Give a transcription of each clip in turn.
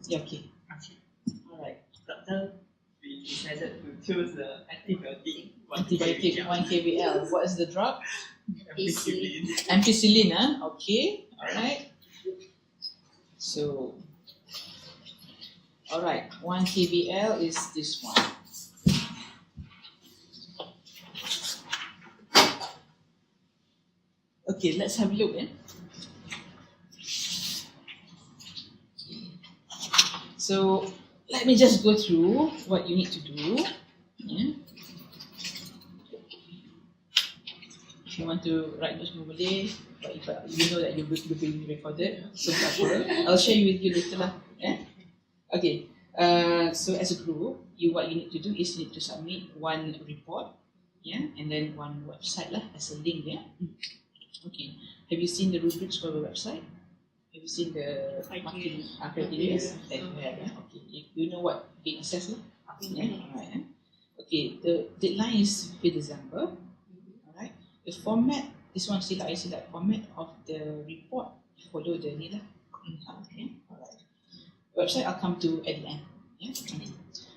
Yeah, okay. Okay. Alright. Doctor, we decided to choose the antibiotic 1 kVl. What is the drug? ampicillin. Ampicillin, huh? Okay. Alright. So, alright. 1 kVl is this one. Okay, let's have a look. So, let me just go through what you need to do. Yeah. If you want to write notes in Malay, but if you know that you're being recorded, so I'll share with you later lah. Yeah? Okay. So as a group, what you need to do is you need to submit one report, yeah, and then one website lah as a link, yeah. Okay. Have you seen the rubrics for the website? Have you seen the marking criteria? Yeah. Okay. You know what being assessed lah? Yeah. Alright. Okay. The deadline is 5th December. Alright. The format, this one I select format of the report. Follow the ni lah. Okay. Alright. Website I'll come to at the end. Yeah.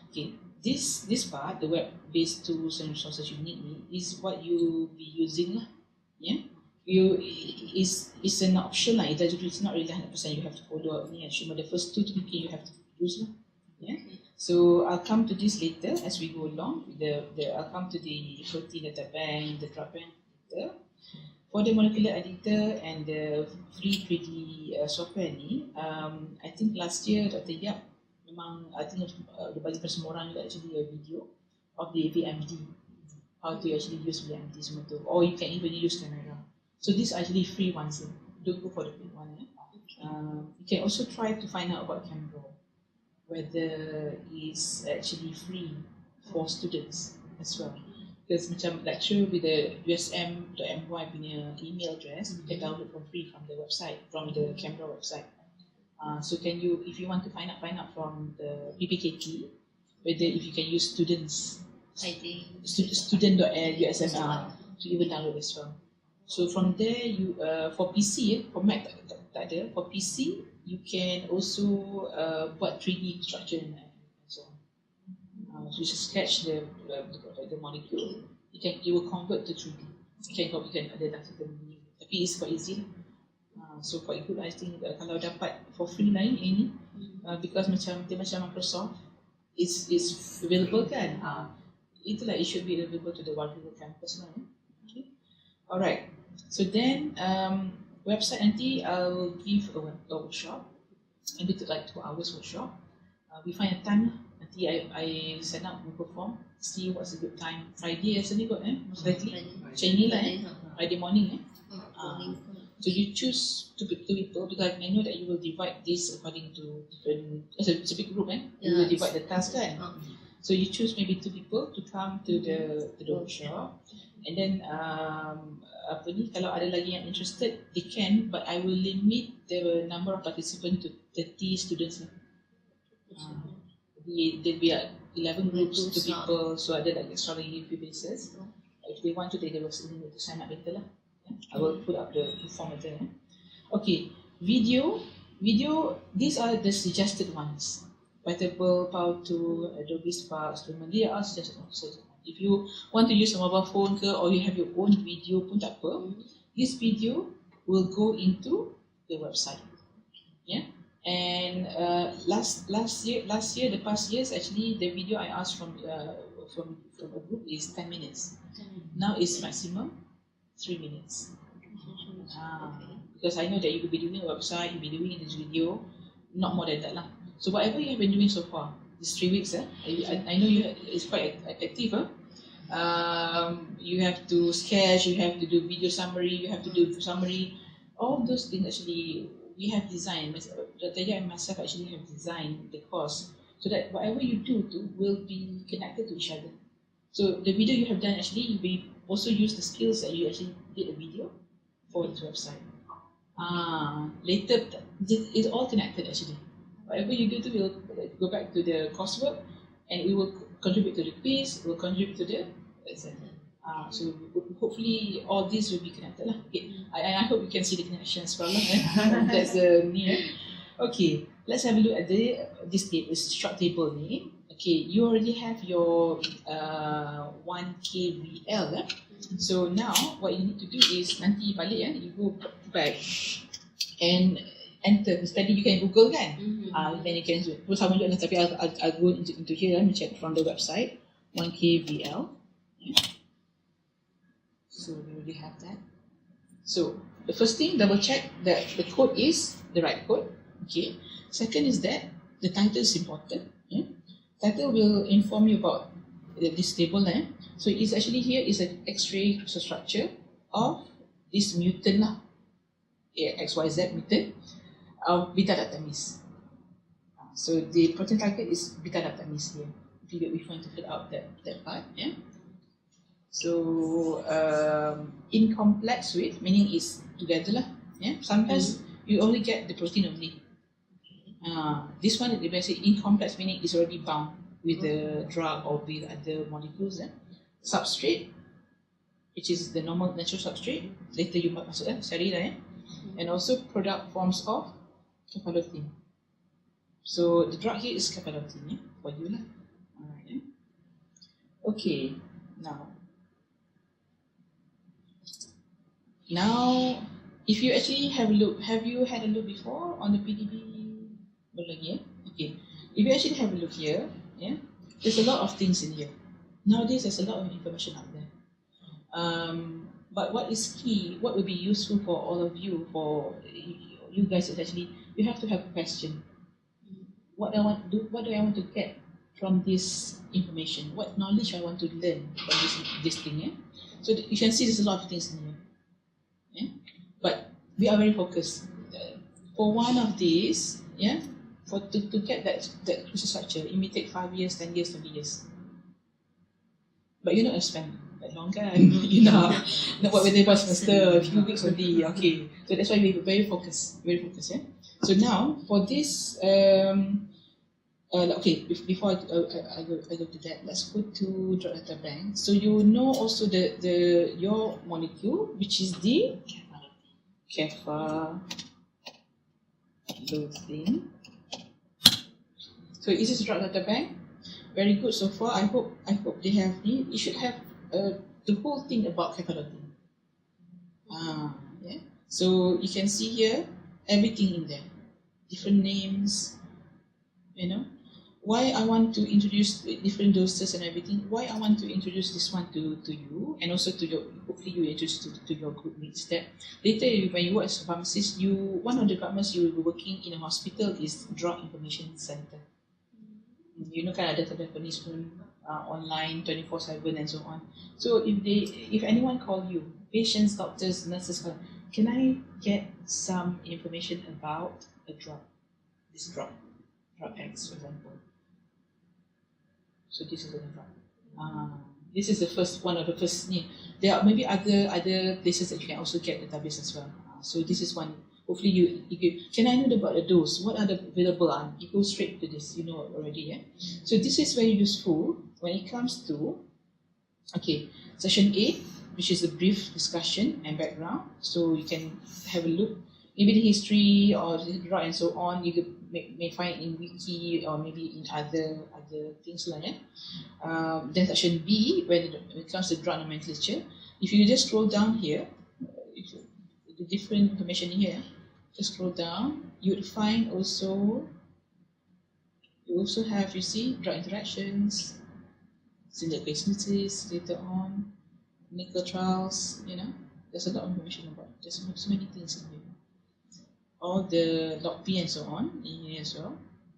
Okay. This part, the web-based tools and resources you need is what you be using lah. Yeah. It's an option lah. It's not really 100% you have to follow ni. Cuma the first two you have to use lah. Yeah. So I'll come to this later as we go along. I'll come to the protein data bank, the drug bank later. For the molecular editor and the free 3D software ni, I think last year Dr. Yap memang I think dia bagi pada semua orang actually a video of the VMD, how to actually use VMD semua tu, or you can even use camera. So these are actually free ones. Don't go for the paid one. You can also try to find out about camera, whether it's actually free for students as well. Because macam lecture with the usm.my punya email address, you can download for free from the website, from the Canberra website. So can you, if you want to find out from the PPKT, whether if you can use students, student.usm to even download as well. So from there, you for PC, for Mac tak ada. For PC, you can also buat 3D structure and so on. So you just sketch the molecule. You will convert to 3D. You can ada lah certain, tapi it's quite easy. So quite good I think kalau dapat for free lah ini, because macam Microsoft is available kan. Itulah it should be available to the Warfield campus lah. Okay. Alright. So then website nanti I'll give a workshop, maybe like 2 hours workshop. We find a time lah. Nanti I sign up Google form, see what's a good time. Friday actually got most likely. Macam ni lah Friday morning So you choose two people because I know that you will divide this according to different. It's a big group You will divide the task kan. So you choose maybe 2 people to come to the workshop, and then kalau ada lagi yang interested, they can. But I will limit the number of participants to 30 students. There'll be 11 groups, 2 people, so ada like extraordinary few basis. If they want to, they will need to sign up later lah. I will put up the form later. Okay, video. These are the suggested ones. Compatible, FAR2, Adobe Spark, Streaming. They are suggested ones. If you want to use a mobile phone ke, or you have your own video pun tak apa, this video will go into the website. Yeah. And last year, the past years, actually, the video I asked from a group is 10 minutes. Now it's maximum 3 minutes. Because I know that you will be doing a website, you'll be doing this video, not more than that lah. So whatever you have been doing so far, these 3 weeks, I know it's quite active. You have to sketch, you have to do video summary, you have to do summary. All those things actually we have designed. Dr. Yap and myself actually have designed the course so that whatever you do will be connected to each other. So the video you have done actually, you will also use the skills that you actually did a video for this website. Later, it's all connected actually. Whatever you do will go back to the coursework, and it will contribute to the quiz, it will contribute to the exam. So hopefully all these will be connected lah. Okay. I hope you can see the connection as well lah. That's the near. Okay. let's have a look at this table, this short table ni. Okay, you already have your 1K VL. So now what you need to do is nanti balik you go back and enter. Tadi you can Google kan? Then you can terus sama juga, tapi I'll go into here and check from the website 1K VL. So we already have that. So the first thing, double check that the code is the right code. Okay. Second is that the title is important. Title will inform you about this table. So it's actually here is an X-ray structure of this mutant lah. XYZ mutant of beta-lactamase. So the protein target is beta-lactamase here. If we want to fill out that part. So incomplex with meaning is together lah. Sometimes you only get the protein only. This one they say incomplex meaning is already bound with the drug or with other molecules. Substrate, which is the normal natural substrate. Later you might masuk cari lah. And also product forms of cephalotin. So the drug here is cephalotin for you lah. Alright. Okay. Now, if you actually have you had a look before on the PDB? Okay. If you actually have a look here, there's a lot of things in here. Nowadays, there's a lot of information out there. But what is key, what would be useful for all of you, for you guys, is actually you have to have a question. What do I want to get from this information? What knowledge I want to learn from this thing? So you can see there's a lot of things in here. But we are very focused. For one of these, to get that crystal structure, it may take 5 years, 10 years, 20 years. But you're not going to spend that long, kan? Not what whether one semester, a few weeks only. Okay, so that's why we're very focused. So now for this, okay, before I go to that, let's go to drug data bank. So you know also your molecule, which is the cefalotin. So is this drug data bank? Very good so far. I hope they have you should have the whole thing about cefalotin. So you can see here everything in there, different names. Why I want to introduce different doses and everything. Why I want to introduce this one to you, and also to your, hopefully you introduce to your group mates. That later when you work as a pharmacist, one of the departments you will be working in a hospital is drug information center. Kan ada teleponis pun online 24/7 and so on. So if anyone call you, patients, doctors, nurses, can I get some information about a drug, this drug X, for example. So this is the drug. This is the first one of the first. There are maybe other places that you can also get database as well. So this is one. Hopefully you can I know about the dose? What are the available? You go straight to this. You know already. So this is very useful when it comes to section 8, which is a brief discussion and background. So you can have a look. Maybe the history or the drug and so on. You may find in wiki or maybe in other things like that. Then section B, when it comes to drug nomenclature, if you just scroll down here, the different information here, just scroll down, you would find also have, you see, drug interactions, synthetic bases later on, clinical trials. There's a lot of information about. There's so many things in here. All the log P and so on in here as well.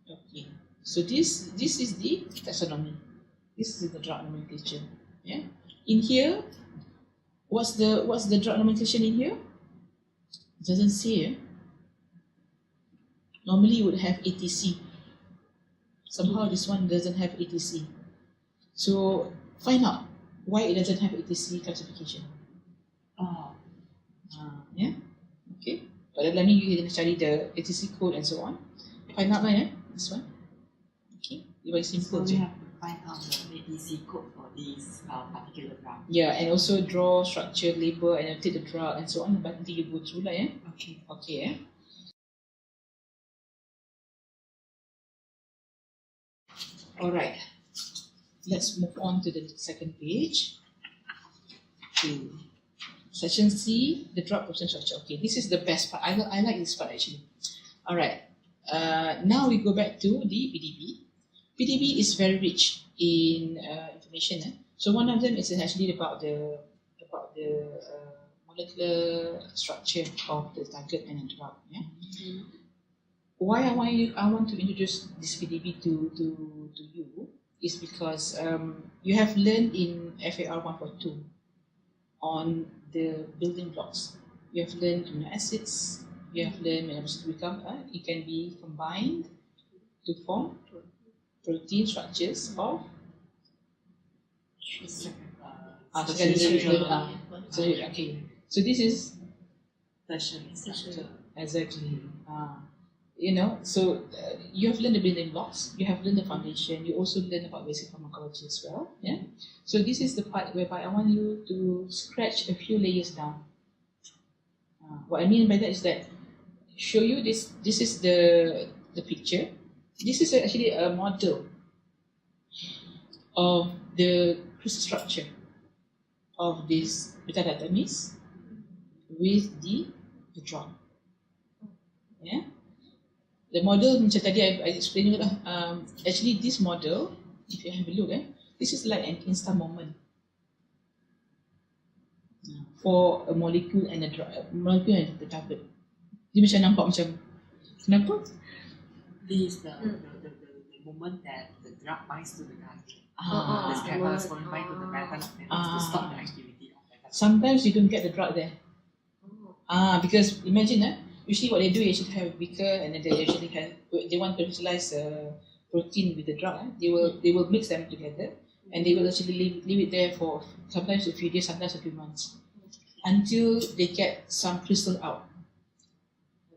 Okay, so this is the taxonomy. This is the drug nomenclature. In here, what's the drug nomenclature in here? It doesn't say. Normally you would have ATC. Somehow this one doesn't have ATC. So find out why it doesn't have ATC classification. Okay. Pada dalam ni you kena cari the ATC code and so on. Find out lah this one. Okay, very simple. So we have to find out the ATC code for this particular drug. Yeah, and also draw structure, label, and take the drug and so on. But until you go through lah. Okay. Okay. Alright, let's move on to the second page. Okay. Section C, the drop protein structure. Okay, this is the best part. I like this part actually. Alright, now we go back to the PDB. PDB is very rich in information. So one of them is actually about the molecular structure of the target and the drug. Yeah. Why I want to introduce this PDB to you is because you have learned in FAR112 on the building blocks. You have learned amino acids. You have learned it can be combined to form protein structures of okay. So this is tertiary structure. exactly. You know, so you have learned the building blocks, you have learned the foundation, you also learn about basic pharmacology as well. Yeah. So this is the part whereby I want you to scratch a few layers down. What I mean by that is that show you this. This is the picture. This is actually a model of the crystal structure of this beta-diatomies with the drug. Yeah. The model macam tadi I explain juga lah. Actually this model, if you have a look, this is like an instant moment for a molecule and a drug, molecule and the target. Dia macam nampak macam kenapa? This is the moment that the drug binds to the target. The scaffolds bind to the metal to stop the activity of metal. Sometimes you don't get the drug there. Because imagine usually what they do is have a beaker and then they want to crystallize protein with the drug. They will mix them together and they will actually leave it there for sometimes a few days, sometimes a few months until they get some crystal out.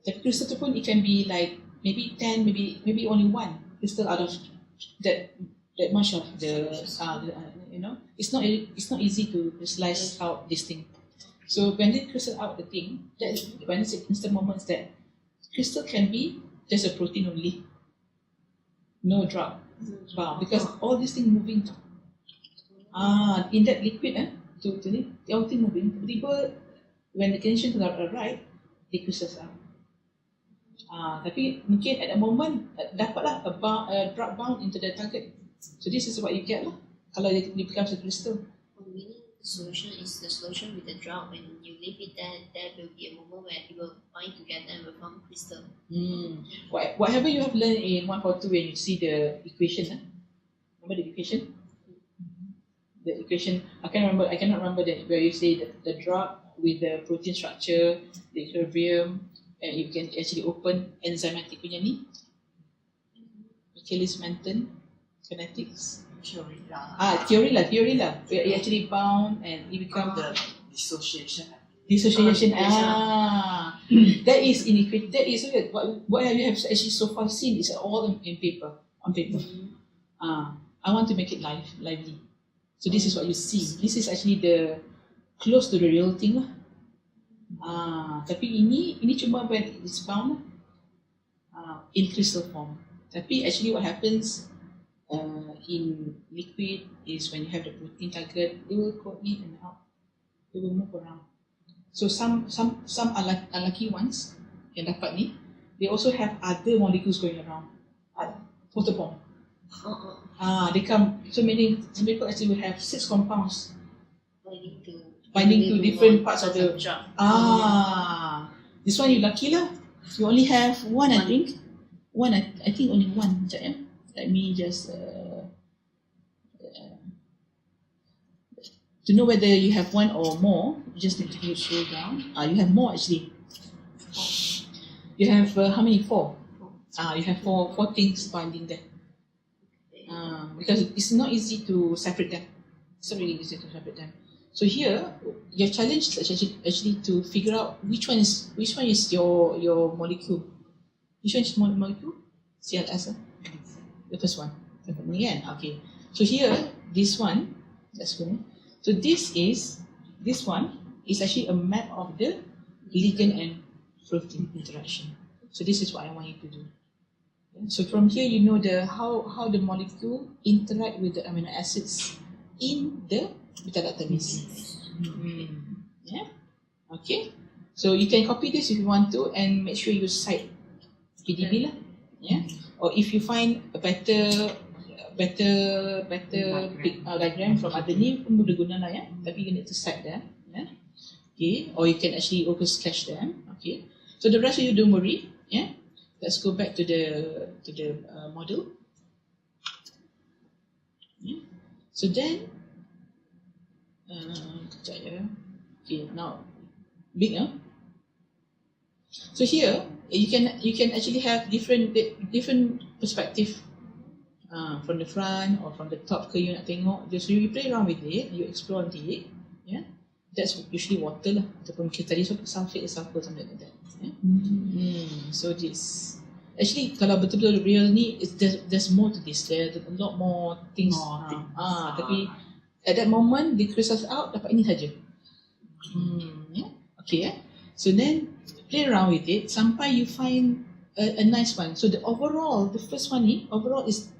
The crystal tu pun it can be like maybe 10, maybe only one crystal out of that much of the you know, it's not easy to crystallize out this thing. So when they crystal out the thing, when it's instant moments that crystal can be just a protein only, no drug, because all these things moving. In that liquid, the whole thing moving. Tiba when the conditions are right, they crystal out. Tapi mungkin at the moment dapatlah a drug bound into the target. So this is what you get lah. Kalau it becomes a crystal. The solution is the solution with the drug. When you leave it there will be a moment where it will bind together and will form crystal. Whatever you have learned in 142 when you see the equation, remember the equation? The equation, I cannot remember that where you say the drug with the protein structure, the equilibrium, and you can actually open enzymatic punya ni. Achilles-Menton kinetics. Theory lah. It actually bound and it become the dissociation. That is inequity. That is what you have actually so far seen is all on paper. I want to make it lively. So this is what you see. This is actually the close to the real thing lah. Tapi ini cuma when it's bound in crystal form. Tapi actually what happens in liquid is when you have the protein target, they will go in and out. They will move around. So some unlucky ones yang dapat ni, they also have other molecules going around. Photobomb. They come. So some people actually will have 6 compounds binding to different parts of the. This one you lucky lah. You only have one, I think. I think only one. Let me just to know whether you have one or more. You just need to scroll down. You have more actually. You have how many? 4. You have four things binding there. Because it's not easy to separate them. It's not really easy to separate them. So here, your challenge is actually to figure out which one is your molecule. Which one is molecule? CLS. The first one. Okay. So here, this one. Let's go. So this one is actually a map of the ligand and protein interaction. So this is what I want you to do. So from here you know how the molecule interact with the amino acids in the beta-lactamase. Yeah. Okay. So you can copy this if you want to, and make sure you cite PDB lah. Yeah. Or if you find a better diagram from other ni pun boleh guna lah ya. Tapi you need to cite them. Yeah. Okay. Or you can actually also sketch them. Okay. So the rest of you don't worry. Yeah. Let's go back to the model. Yeah. So then, kejap ya. Okay. Now, big So here you can actually have different perspective. From the front or from the top ke you nak tengok. Just you play around with it, you explore it. Yeah. That's usually water lah. Ataupun kita tadi sulfate something like that. Yeah? So this actually kalau betul-betul real ni, there's more to this. There's a lot more things. Tapi at that moment they crystal out dapat ini saja. Yeah. Okay. So then play around with it sampai you find a nice one. So the first one ni overall is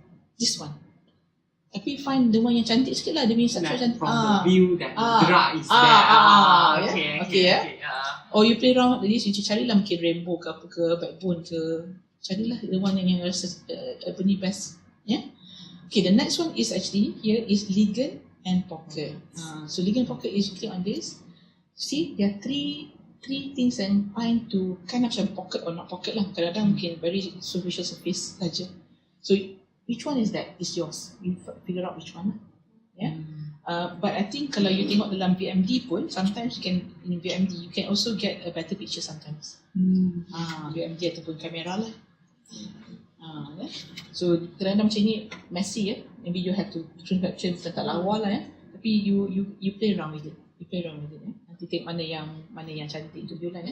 this one. Tapi find the one yang cantik sikit lah. Dia punya structure cantik. From the view that the drug is there. Okay. Or you play around with this, you carilah mungkin rainbow ke apa ke, backbone ke. Carilah the one yang rasa best. Yeah. Okay, the next one is actually here is ligand and pocket. So ligand and pocket is click on this. See, there are three things and find to kind of macam pocket or not pocket lah. Kadang-kadang mungkin very superficial surface saja. So which one is that? Is yours. You figure out which one. Yeah. But I think kalau you tengok dalam VMD pun, sometimes you can in VMD you can also get a better picture sometimes. VMD ataupun kamera lah. Yeah. So kadang-kadang macam ni messy Maybe you have to capture tak lawa lah Tapi you play around with it. Nanti tengok mana yang cantik tu lah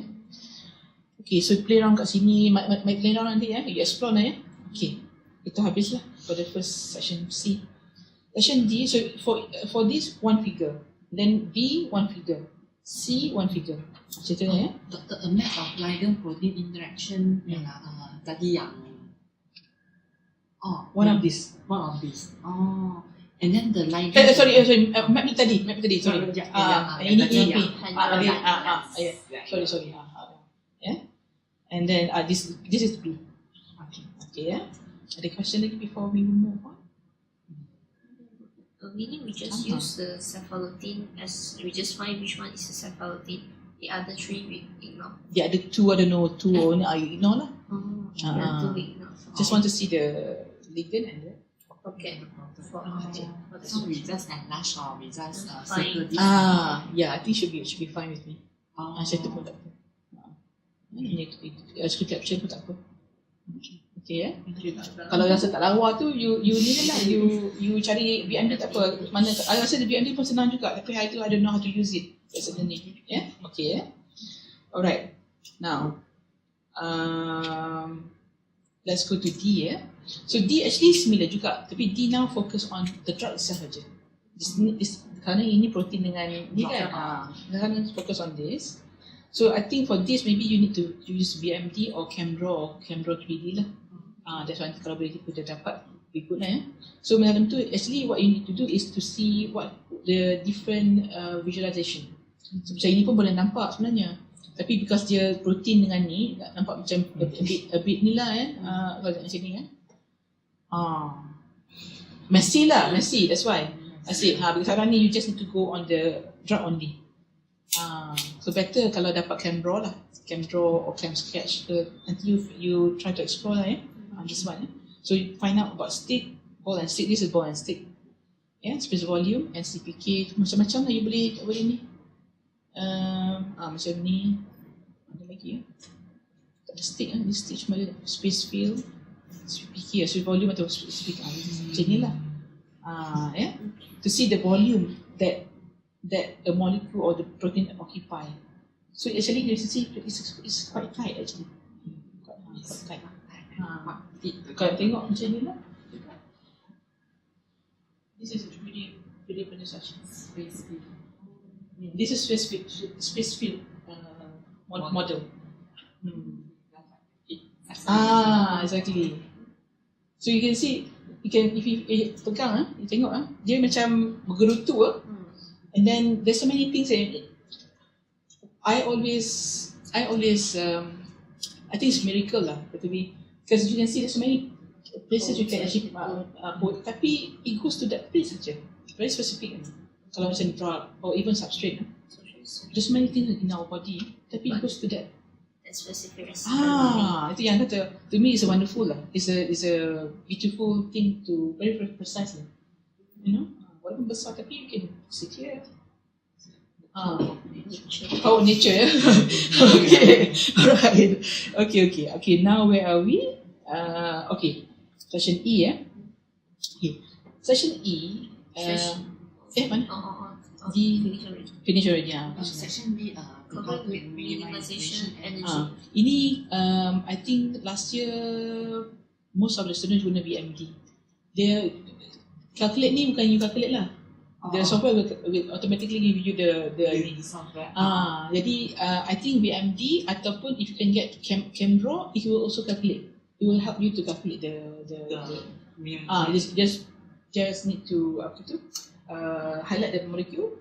Okay, so play around kat sini, play around nanti you explore lah Okay. Itu habislah for the first section C. Section D, so for this one figure, then B one figure, C one figure. Macam tu Dr. A map of ligand protein interaction tadi yang one of this. And then the ligand sorry, map ni tadi, sorry. Ini sorry. Yeah. And then this is B. Okay. Ada question lagi before we move on? Meaning we just use the cephalotin as we just find which one is the cephalotin. The other three we ignore. The other two, I don't know, you ignore lah. Two we ignore. Just want to see the ligand and the Okay. So we just enlarge or we just circle this. Yeah, I think should be fine with me. Saya tu pun tak apa. Screen capture pun tak apa. Okay Kalau rasa tak lawa tu you ni lah you cari VMD tak apa. Mana I rasa the VMD pun senang juga. Tapi hari tu I don't know how to use it. Certainly. Yeah. Okay. Alright. Now let's go to D. So D actually similar juga. Tapi D now focus on the drug itself saja. Kerana ini protein dengan ni kan. Kerana focus on this. So I think for this maybe you need to use VMD or ChemDraw 3D lah. That's why kalau boleh kita dapat ikut lah So dalam tu actually what you need to do is to see what the different visualization. So macam ini pun boleh nampak sebenarnya. Tapi because dia protein dengan ni nampak macam a bit ni lah kalau macam ni messy, that's why I said because sekarang ni you just need to go on the drug only. So better kalau dapat ChemDraw lah, ChemDraw or ChemSketch. Nanti you try to explore lah this one. So you find out about stick, ball and stick. This is ball and stick. Space volume and CPK macam-macam lah you boleh ni. Macam ni. Ada lagi tak ada stick This stick cuma ada space fill, CPK, space volume atau CPK. Macam ni lah. To see the volume that a molecule or the protein occupy. So actually you see it's quite tight actually. Quite tight. Kalau tengok macam ni lah. This is really pronunciation. Space field. This is space field model. Exactly. So you can see, you can if you pegang you tengok dia macam bergerutu and then there's so many things that I always I think it's a miracle lah to me, because you can see there's so many places you can actually put, tapi it goes to that place saja, very specific. Kalau macam drug or even substrate, there's so many things in our body, tapi it goes to that. Specific. Itu yang kata, to me it's a wonderful lah. It's a beautiful thing to very precise lah. You know, walaupun besar tapi you can sit here. Oh, nature. Okay, alright. Okay. Now where are we? Okay, section E. Okay, section E. Mana? Finish already. Section B. Covered with minimization energy. Ini I think last year most of the students guna BMD. Dia calculate ni bukan you calculate lah. The software will automatically give you the software. Jadi I think BMD ataupun if you can get Camdraw, it will also calculate. It will help you to calculate just need to highlight the molecule.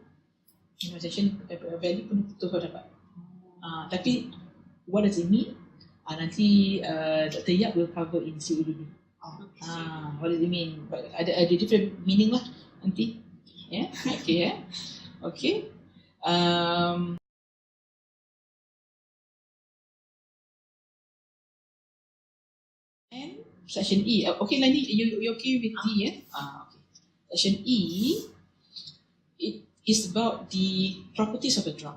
Minimization value pun tu kau dapat. Tapi what does it mean? Nanti Dr. Yap will cover in CEDD. What does it mean? But ada different meaning lah nanti. Yeah. Okay. And section E. Okay, Lani, you okay with D? Okay. Section E. Is about the properties of a drug.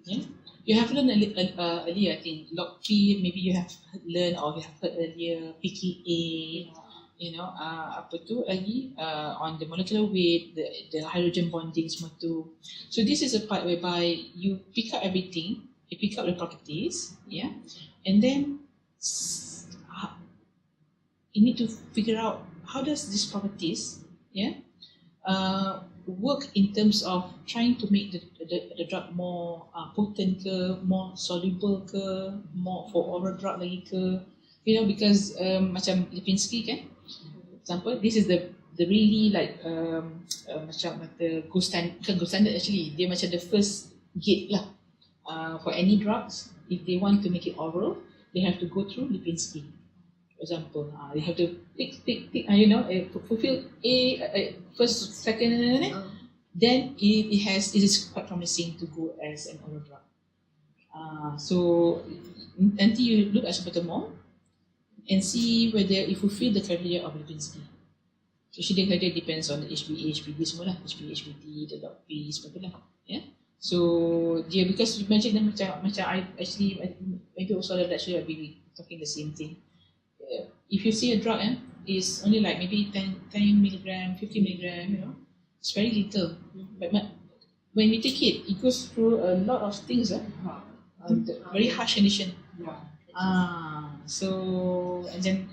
Yeah? You have learned earlier, I think, log P, maybe you have learned or you have heard earlier, pKa, apa tu lagi, on the molecular weight, the hydrogen bonding, semua tu. So this is a part whereby you pick up everything, you pick up the properties, yeah, and then you need to figure out how does these properties, yeah, work in terms of trying to make the drug more potent ke, more soluble ke, more for oral drug lagi ke, because macam Lipinski kan, example, this is the really like macam kata gold standard actually, dia macam the first gate lah for any drugs. If they want to make it oral, they have to go through Lipinski. For example, they have to tick, fulfill first, second, then it is quite promising to go as an oral drug. So nanti you look at Sabatamol and see whether it fulfill the criteria of Lipinski. So the criteria depends on the HbA, HbD semua lah, HbA, HbD, the log P, semua tu lah. Yeah. So because you mentioned macam I actually maybe also the lecture will be talking the same thing. If you see a drug is only like maybe 10 milligram, 50 milligram, it's very little. But when we take it, it goes through a lot of things, very harsh condition. So and then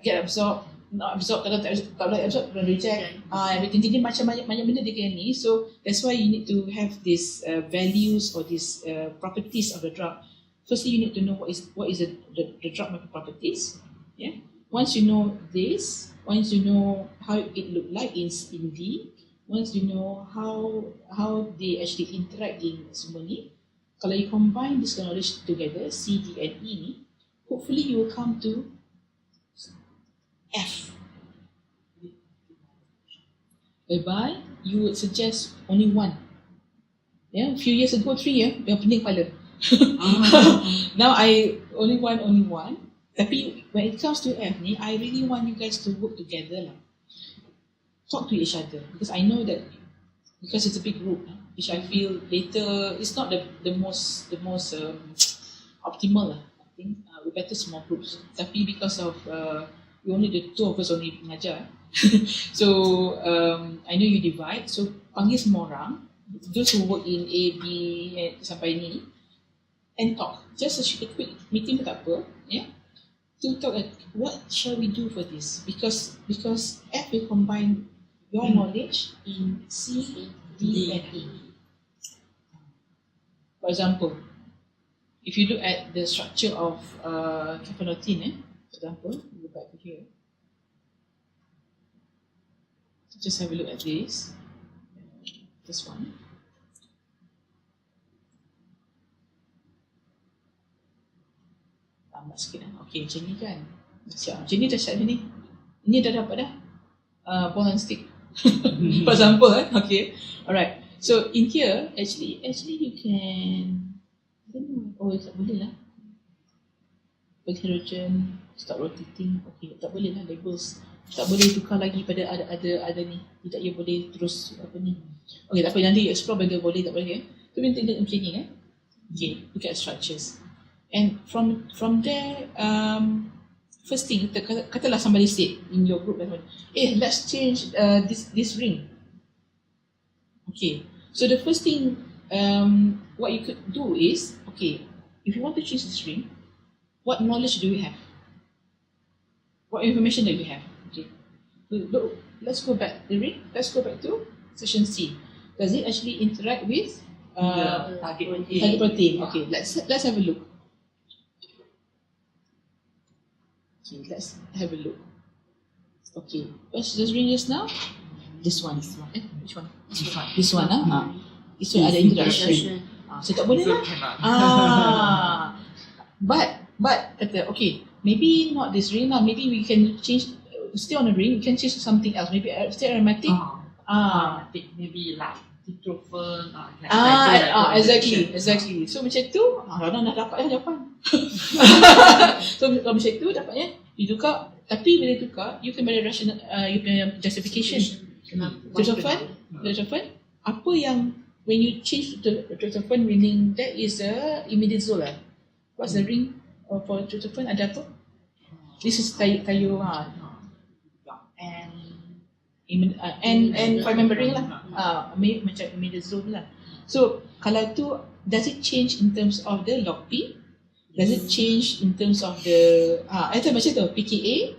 get absorbed, not absorbed, kalau tak absorb, reject. Everything jadi macam banyak benda dia kena ni. So that's why you need to have these values or these properties of the drug. Firstly, you need to know what is the drug properties. Yeah. Once you know this, once you know how it look like in D, once you know how they actually interact in semua ni, kalau you combine this knowledge together, C, D and E ni, hopefully you will come to F, whereby you would suggest only one. Yeah, a few years ago, 3 years, yang pening kepala. Now I only one. Tapi when it comes to F ni, I really want you guys to work together lah. Talk to each other, because I know that because it's a big group, which I feel later it's not the most optimal lah. I think we better small groups. Tapi because of we only the two of us only mengajar, so I know you divide. So panggil semua orang, those who work in A, B sampai ni, and talk. Just a quick meeting pun tak apa, yeah. To talk at what shall we do for this? Because F will combine your knowledge in C, D and E. For example, if you look at the structure of caffeinotin, For example, go back to here. Just have a look at this. This one. Tambah sikit lah. Okay, macam ni kan. Siap. Macam ni dah siap macam ni. Ini dah dapat dah. Ball and stick. For example, okay. Alright. So in here, actually you can. I don't know. Oh, tak boleh lah. Bagi hydrogen, stop rotating. Okay, tak boleh lah labels. Tak boleh tukar lagi pada ada ni. Tidak, you boleh terus apa ni. Okay, tak apa, nanti explore benda boleh tak boleh. So kita tengok macam ni. Okay, look at structures. And from there, first thing, katalah somebody said in your group, let's change this ring. Okay, so the first thing what you could do is, okay, if you want to change this ring, what knowledge do you have? What information do you have? Okay, look, let's go back the ring. Let's go back to section C. Does it actually interact with target protein? Okay, let's have a look. Okay, let's have a look. Okay, what's this ring just now? This one. Which one? This one. This one ada interaction. So tak boleh lah. But kata, okay, maybe not this ring now. Maybe we can change. Stay on the ring. We can change to something else. Maybe stay aromatic. Maybe like tryptophan. Exactly. So macam tu, Rana dah dapat jawapan. So kalau macam tu dapatnya, ditukar. Tapi bila tukar, you can beri rational, you punya justification. Tryptophan, apa yang when you change to tryptophan, meaning that is a imidazole lah. What's the ring for tryptophan? Ada apa? This is kayu and if I remember ring lah, macam imidazole lah. So kalau tu, does it change in terms of the log P? Does it change in terms of the macam tu pKa?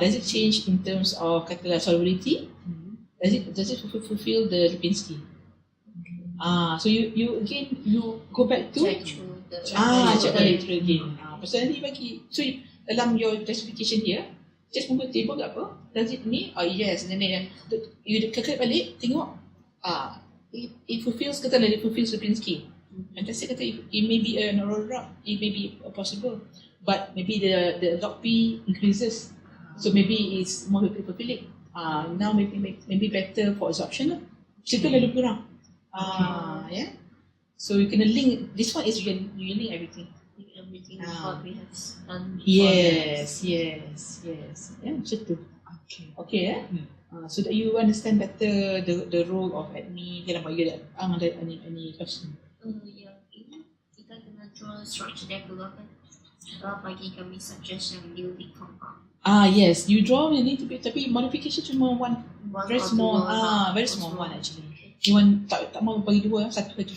Does it change in terms of katalah solubility? Does it fulfill the Lipinski? So you again you go back to check balik through again. Pasal nanti bagi, so dalam your justification here, just move table ke apa? Does it ni? Yes, and then you klik balik, tengok it fulfills, katalah it fulfills Lipinski. And that's it, kata it may be an aurora, it may be possible, but maybe the log P increases, so maybe it's more fulfilling. Now maybe better for absorption lah. Situ lebih kurang. Yeah. So you can link. This one is you link everything. Everything what we have done before. Yes. Yeah, macam tu. Okay. So that you understand better the role of admin. Kenapa you ada any question? Ya, ini kita kena draw structure dia dulu kan. Bagi kami suggest yang yielding compound. Yes, you draw a little bit, tapi modification cuma one very small, very small one actually. You want tak mau bagi dua, satu saja.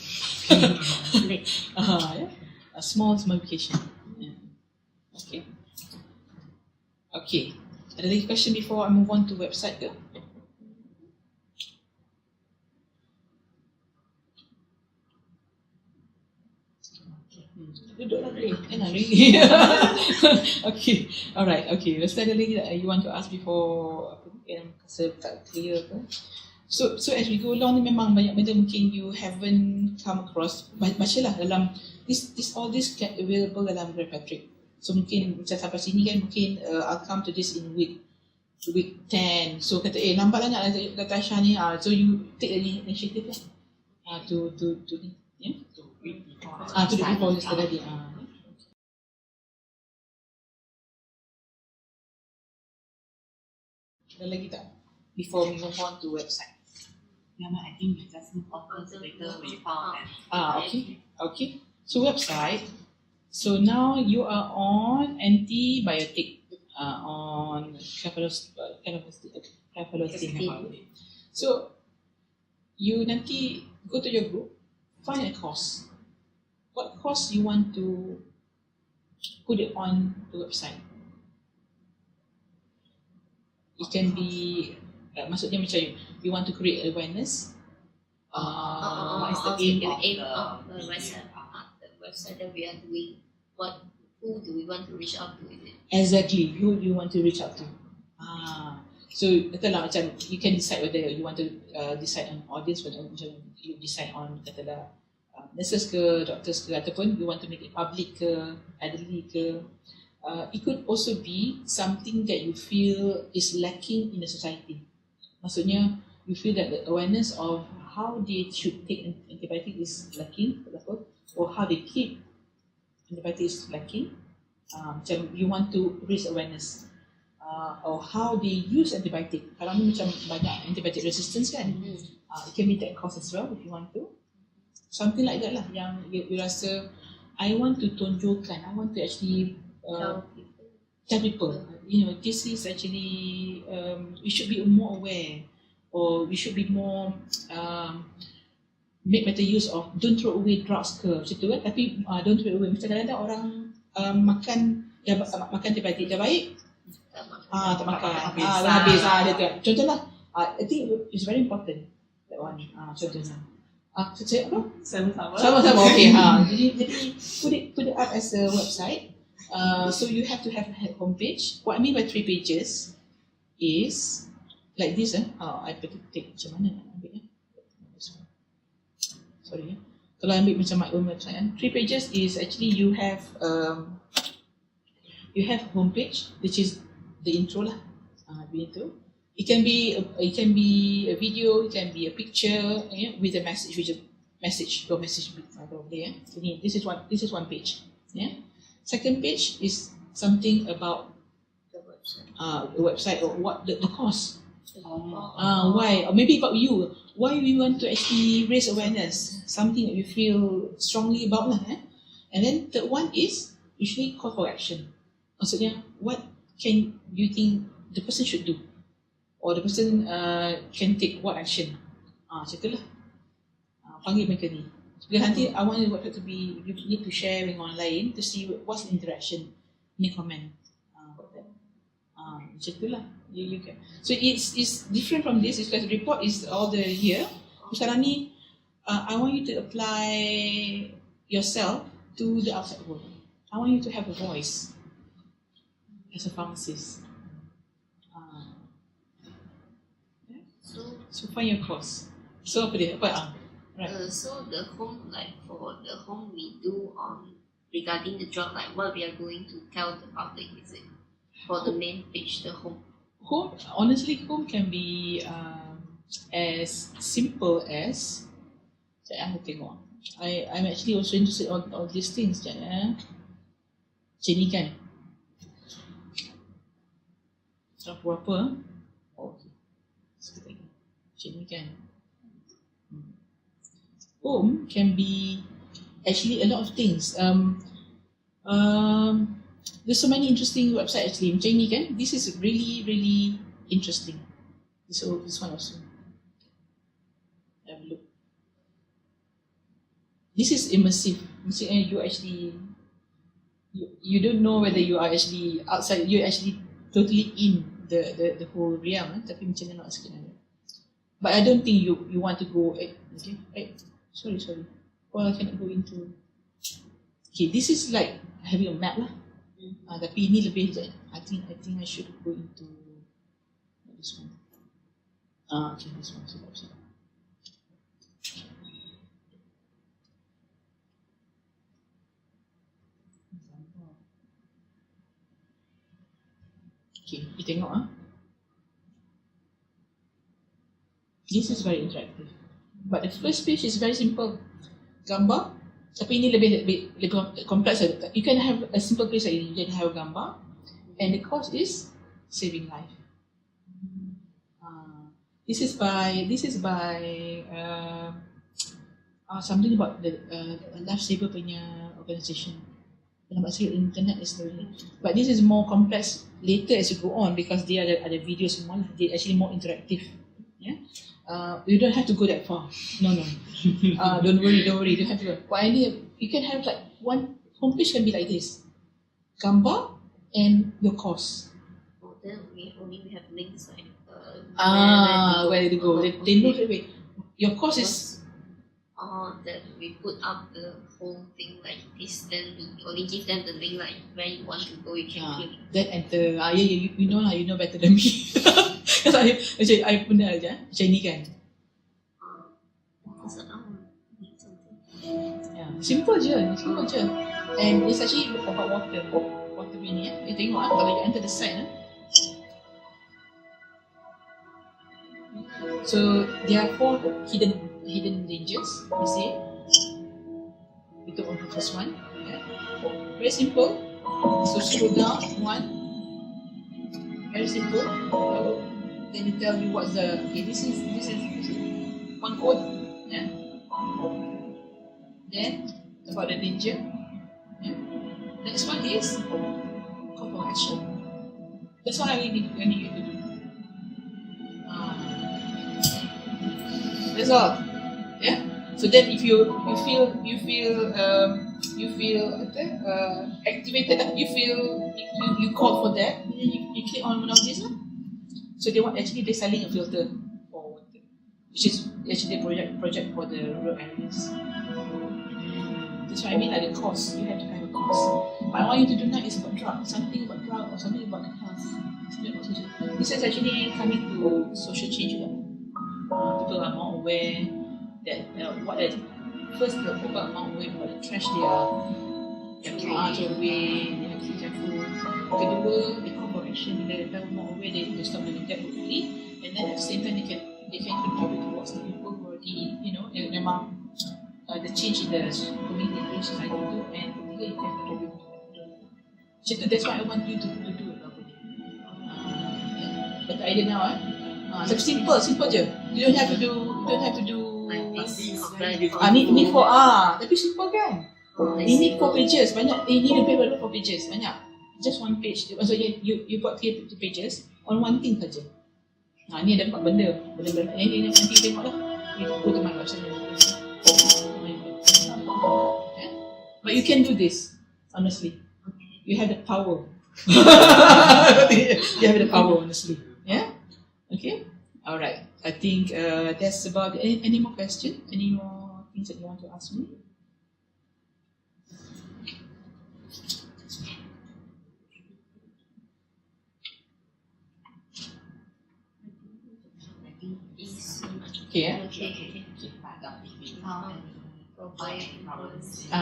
Yeah. A small modification. Yeah. Okay. Ada lagi question before I move on to website ke? Duduklah boleh. Enak lagi. Okay. Alright. Okay. Lepas tu ada lagi that you want to ask before yang rasa tak clear ke? So as we go along ni memang banyak benda mungkin you haven't come across. Bacalah dalam all this available dalam Graphic. So mungkin macam sampai sini kan mungkin I'll come to this in week 10. So kata nampaklah nak kata Aisyah ni, so you take the initiative lah to read before tadi. Ada lagi tak? Before we move on to website. I think we just move on first, later we found Okay. So website. So now you are on antibiotic, on cephalosporin. So you nanti go to your group, find a course. What course you want to put it on the website? It can be, maksudnya macam you want to create awareness. What is the aim of the website? The website that we are doing. What who do we want to reach out to? Is it? Exactly, who you want to reach out to. So katalah macam you can decide whether you want to decide on audience, whether macam you decide on katalah nurses ke, doctors ke, ataupun you want to make it public ke, elderly ke. It could also be something that you feel is lacking in the society. Maksudnya you feel that the awareness of how they should take antibiotic is lacking, or how they keep antibiotic is lacking. Macam you want to raise awareness. Or how they use antibiotic. Kalau ni macam banyak antibiotic resistance kan, it can be that cause as well if you want to. Something like that lah yang you rasa I want to tonjolkan, I want to actually tell people, you know, this is actually we should be more aware, or we should be more make better use of, don't throw away drugs ke macam tu kan, tapi don't throw away. Macam kadang-kadang orang makan antibiotik dah baik, tak makan, dah habis, dia tu. Contohlah, I think it's very important that one. Contohnya, saya apa? Sama-sama. Okay. Jadi put it up as a website. So you have to have a homepage. What I mean by 3 pages is like this. I better take macam mana nak ambil ya? Sorry. Kalau ambil macam my own website, 3 pages is actually you have homepage, which is the intro lah. It can be a video, it can be a picture, with a message, your message probably. This is one page. Second page is something about the website, or what the cost. Why, or maybe about you. Why we want to actually raise awareness, something that you feel strongly about lah. And then third one is usually call for action. Maksudnya, what can you think the person should do, or the person can take what action? Macam tu lah. Panggil mereka ni. Because nanti I want the website to be, you need to share with orang lain to see what's the interaction, any comment about that. Macam tu lah. You can. So it's different from this, because the report is all the year. Sekarang ni, I want you to apply yourself to the outside world. I want you to have a voice as a pharmacist. So find your course. So apa dia? Right. So the home, like for the home we do regarding the drug, like what we are going to tell the public, is it? For the main page, the home. Home, honestly, home can be as simple as, saya tengok. I'm actually also interested on all these things. Macam ni kan? Berapa? Okay. Sekejap lagi. Macam ni kan? Home can be actually a lot of things. There's so many interesting websites actually. Macam ni kan? This is really, really interesting. This one also. Have a look. This is immersive. Maksudnya you actually, you don't know whether you are actually outside. You're actually totally in the whole realm. Tapi macam mana nak sikit lagi. But I don't think you want to go. Sorry. Well, I cannot go into. Okay, this is like having a map lah. Tapi ini lebih. I think I should go into this one. Okay, this one. Okay, you tengok This is very interactive. But the first page is very simple. Gambar. Tapi ini lebih kompleks. You can have a simple page like you can have a gambar, and the cost is saving life. This is by something about the lifesaver punya organisation. Nampak sikit internet is very, but this is more complex later as you go on, because they ada videos semua lah. They actually more interactive. You don't have to go that far. No. Don't worry. You don't have to go. But you can have like one homepage can be like this. Gambar and your cost. Then we have links like where to go. They know the way. Your cost is or that we put up the whole thing like this, then we only give them the link like where you want to go, you can click. Then enter. You know lah, you know better than me. Because I pernah aja macam ni kan. Because I need something. Yeah, simple je. And it's actually about water ni ya. You tengok kalau you enter the site So there are 4 hidden dangers. You see, we took on the first one. Yeah. Very simple. So scroll down 1. Very simple. Then it tell you what's the this is one code. Yeah. Then about the danger. Yeah. Next one is call for action. That's what I need you to do. That's all. Yeah. So then, if you feel activated, you call for that. You click on one of these. So they're selling a filter for water, which is actually a project for the rural areas. That's what I mean. Like the cost, you have to have a cost. But what I want you to do now is about drug, something about drug or something about health. This is actually coming to social change. People are more aware that first people are more aware about the trash they are throw away, they have to be careful. Kedua, they call for action. They are more aware, they stop doing that hopefully, and then at the same time they can contribute towards the people who already memang the change in the community and society too, and particularly you can contribute to that. That's what I want you to do. But the idea now, so simple je. You don't have to do need for tapi simple kan. Need 4 pages banyak. Need to pay a lot for pages banyak. Just one page. Maksudnya you buat 3 pages on one thing saja. Ni ada 4 benda ini nanti tengoklah. You go to my website. But you can do this honestly. You have the power. You have the power honestly. Yeah. Okay. All right. I think that's about it. Any more questions? Any more things that you want to ask me? Okay.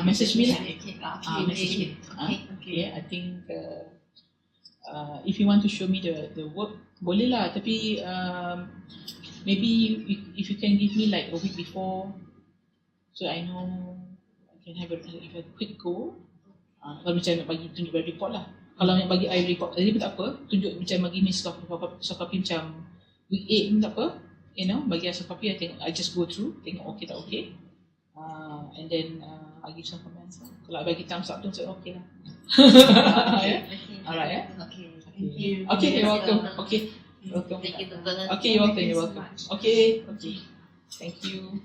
Message me lah. Message me. Okay. I think if you want to show me the work, boleh lah. Tapi maybe if you can give me like a week before, so I know I can have a quick go. Kalau macam nak bagi tunjuk bagi report lah. Kalau nak bagi I report tadi pun tak apa. Tunjuk macam bagi me soft copy macam week 8 pun tak apa. Bagi I soft copy, I just go through, tengok okay tak okay. And then I give some comments. Kalau I bagi thumbs up tu, so okay lah. Yeah? Alright, yeah? Okay. Thank you. Okay, you're welcome. Okay. Welcome. Thank you, Okay, you're welcome. Okay. Thank you.